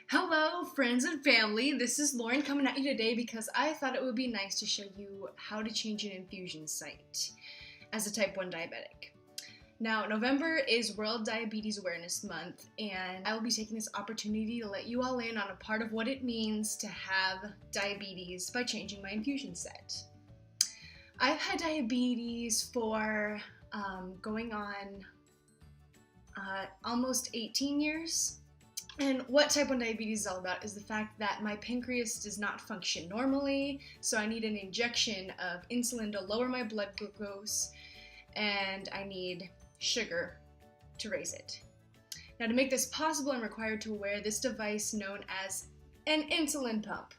Hello, friends and family. This is Lauren coming at you today because I thought it would be nice to show you how to change an infusion site as a type 1 diabetic. Now, November is World Diabetes Awareness Month, and I will be taking this opportunity to let you all in on a part of what it means to have diabetes by changing my infusion set. I've had diabetes for going on almost 18 years. And what type 1 diabetes is all about is the fact that my pancreas does not function normally, so I need an injection of insulin to lower my blood glucose, and I need sugar to raise it. Now, to make this possible, I'm required to wear this device known as an insulin pump.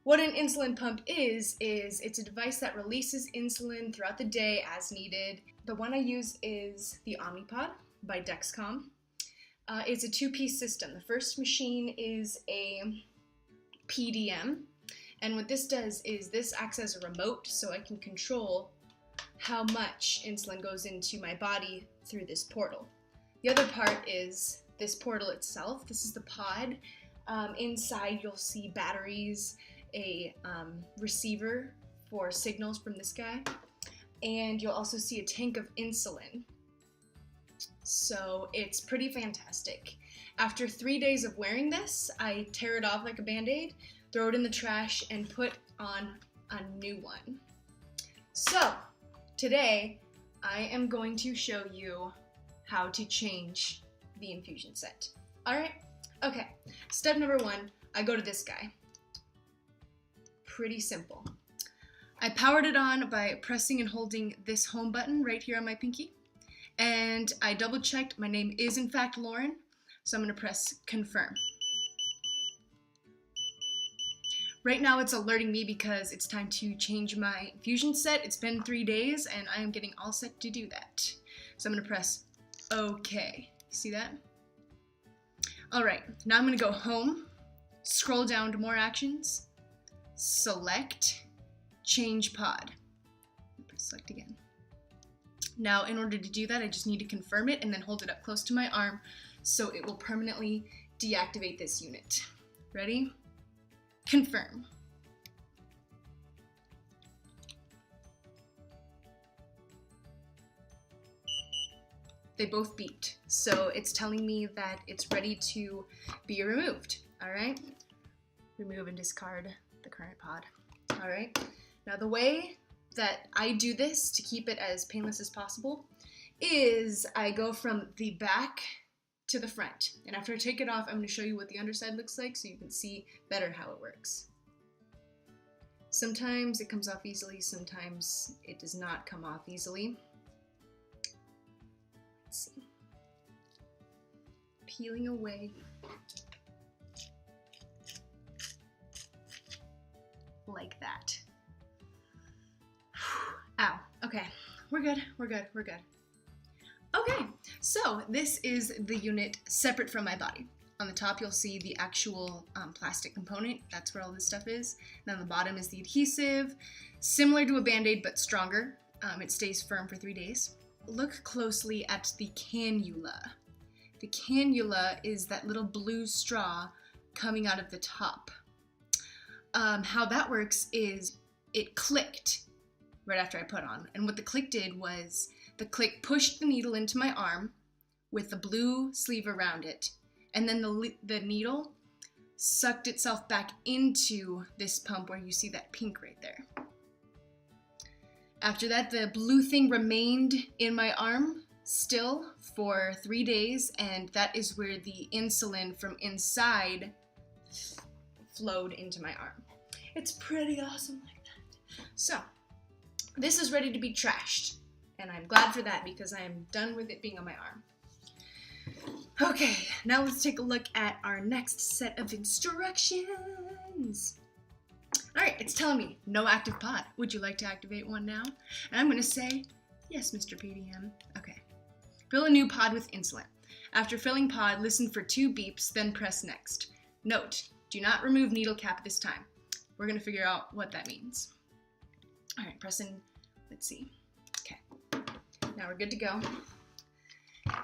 What an insulin pump is it's a device that releases insulin throughout the day as needed. The one I use is the OmniPod by Dexcom. It's a two-piece system. The first machine is a PDM, and what this does is this acts as a remote so I can control how much insulin goes into my body through this portal. The other part is this portal itself. This is the pod. Inside you'll see batteries, a receiver for signals from this guy, and you'll also see a tank of insulin. So it's pretty fantastic. After 3 days of wearing this, I tear it off like a band-aid, throw it in the trash, and put on a new one. So today, I am going to show you how to change the infusion set. Alright? Okay. Step number 1, I go to this guy. Pretty simple. I powered it on by pressing and holding this home button right here on my pinky. And I double checked, my name is in fact Lauren, so I'm going to press confirm. Right now it's alerting me because it's time to change my infusion set. It's been 3 days and I am getting all set to do that. So I'm going to press OK. See that? Alright, now I'm going to go home, scroll down to more actions, select, change pod. Press select again. Now, in order to do that, I just need to confirm it and then hold it up close to my arm so it will permanently deactivate this unit. Ready? Confirm. They both beeped, so it's telling me that it's ready to be removed. All right? Remove and discard the current pod. All right? Now, the way that I do this to keep it as painless as possible is I go from the back to the front. And after I take it off, I'm going to show you what the underside looks like so you can see better how it works. Sometimes it comes off easily, sometimes it does not come off easily. Let's see. Peeling away. Like that. Ow. Okay. We're good. Okay, so this is the unit separate from my body. On the top you'll see the actual plastic component. That's where all this stuff is. And on the bottom is the adhesive, similar to a Band-Aid but stronger. It stays firm for 3 days. Look closely at the cannula. The cannula is that little blue straw coming out of the top. How that works is it clicked right after I put on. And what the click did was the click pushed the needle into my arm with the blue sleeve around it. And then the needle sucked itself back into this pump where you see that pink right there. After that, the blue thing remained in my arm still for 3 days, and that is where the insulin from inside flowed into my arm. It's pretty awesome like that. So, this is ready to be trashed, and I'm glad for that because I am done with it being on my arm. Okay, now let's take a look at our next set of instructions. Alright, it's telling me no active pod. Would you like to activate one now? And I'm going to say, yes, Mr. PDM. Okay. Fill a new pod with insulin. After filling pod, listen for 2 beeps, then press next. Note, do not remove needle cap this time. We're going to figure out what that means. Alright, pressing, let's see. Okay, now we're good to go.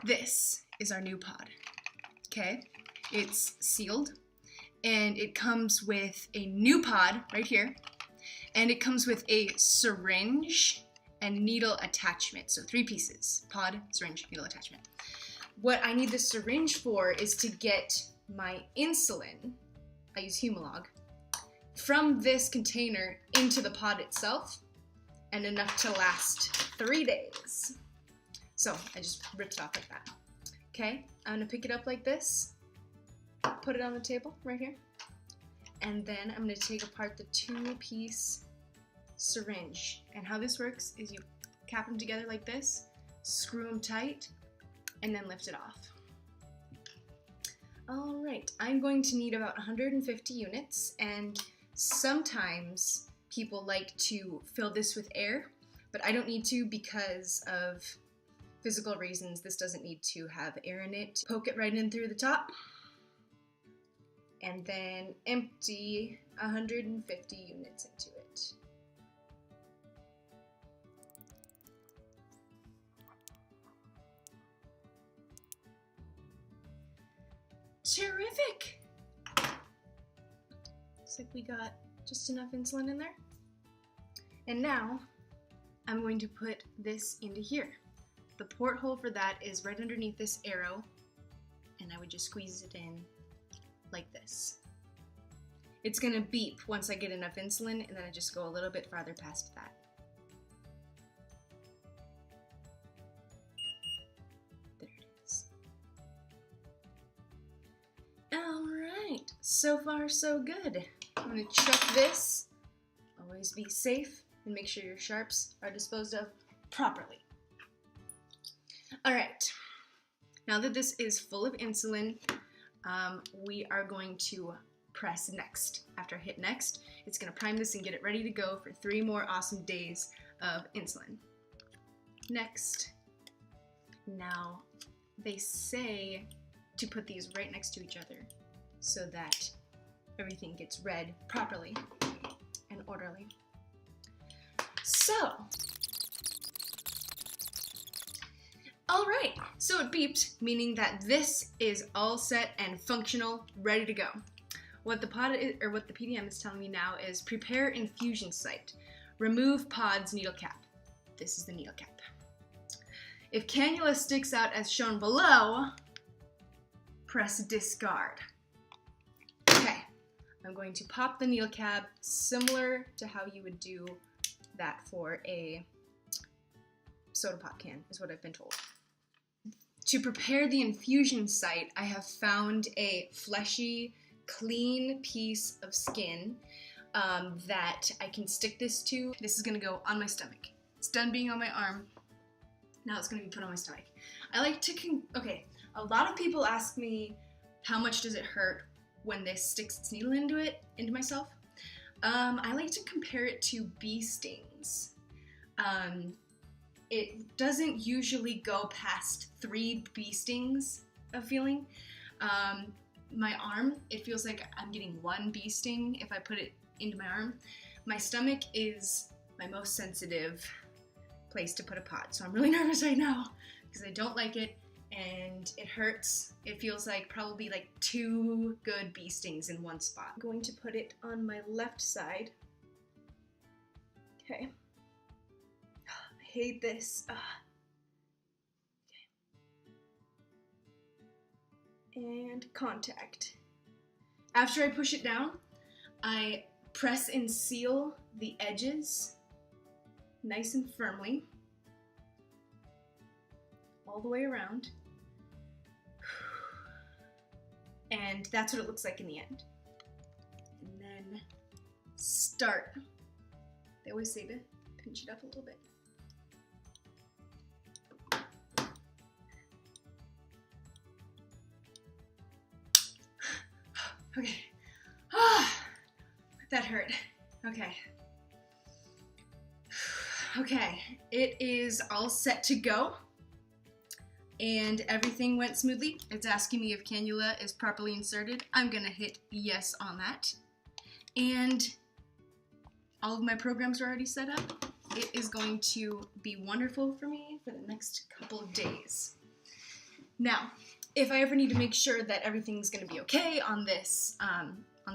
This is our new pod. Okay, it's sealed. and it comes with a new pod right here, and it comes with a syringe and needle attachment. So 3 pieces: pod, syringe, needle attachment. What I need the syringe for is to get my insulin, I use Humalog, from this container into the pod itself, and enough to last 3 days. So I just ripped it off like that. Okay, I'm gonna pick it up like this, put it on the table right here, and then I'm gonna take apart the 2-piece syringe. And how this works is you cap them together like this, screw them tight, and then lift it off. All right, I'm going to need about 150 units, and sometimes people like to fill this with air, but I don't need to because of physical reasons. This doesn't need to have air in it. Poke it right in through the top, and then empty 150 units into it. Terrific! Looks like we got just enough insulin in there. And now I'm going to put this into here. The porthole for that is right underneath this arrow, and I would just squeeze it in like this. It's gonna beep once I get enough insulin, and then I just go a little bit farther past that. There it is. Alright, so far so good. I'm gonna check this. Always be safe and make sure your sharps are disposed of properly. Alright, now that this is full of insulin, we are going to press next. After I hit next, it's going to prime this and get it ready to go for 3 more awesome days of insulin. Next. Now, they say to put these right next to each other so that everything gets read properly and orderly. So, alright, so it beeped, meaning that this is all set and functional, ready to go. What the pod is, or what the PDM is telling me now is prepare infusion site. Remove pod's needle cap. This is the needle cap. If cannula sticks out as shown below, press discard. Okay, I'm going to pop the needle cap similar to how you would do that for a soda pop can, is what I've been told. To prepare the infusion site, I have found a fleshy, clean piece of skin that I can stick this to. This is gonna go on my stomach. It's done being on my arm. Now it's gonna be put on my stomach. I like to, okay, a lot of people ask me how much does it hurt when this sticks its needle into myself. I like to compare it to bee stings. It doesn't usually go past 3 bee stings of feeling. My arm, it feels like I'm getting 1 bee sting if I put it into my arm. My stomach is my most sensitive place to put a pod, so I'm really nervous right now because I don't like it and it hurts. It feels like probably like 2 good bee stings in one spot. I'm going to put it on my left side. Okay. I hate this. And contact. After I push it down, I press and seal the edges nice and firmly all the way around, and that's what it looks like in the end. And then start. They always say to pinch it up a little bit. Okay. That hurt. Okay. Okay, it is all set to go. And everything went smoothly. It's asking me if cannula is properly inserted. I'm gonna hit yes on that. And all of my programs are already set up. It is going to be wonderful for me for the next couple of days. Now, if I ever need to make sure that everything's gonna be okay on this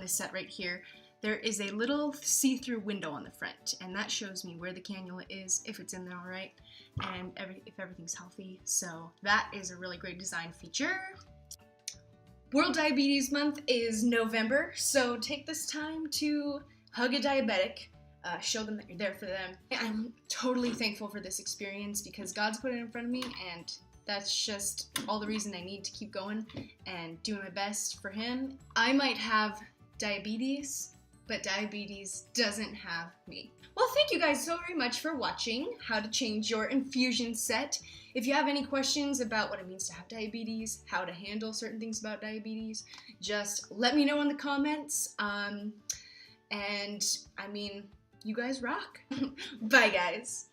set right here, there is a little see-through window on the front, and that shows me where the cannula is, if it's in there all right, and if everything's healthy. So that is a really great design feature. World Diabetes Month is November, so take this time to hug a diabetic, show them that you're there for them. I'm totally thankful for this experience because God's put it in front of me, and that's just all the reason I need to keep going and doing my best for him. I might have diabetes, but diabetes doesn't have me. Well, thank you guys so very much for watching How to Change Your Infusion Set. If you have any questions about what it means to have diabetes, how to handle certain things about diabetes, just let me know in the comments. And I mean, you guys rock. Bye, guys.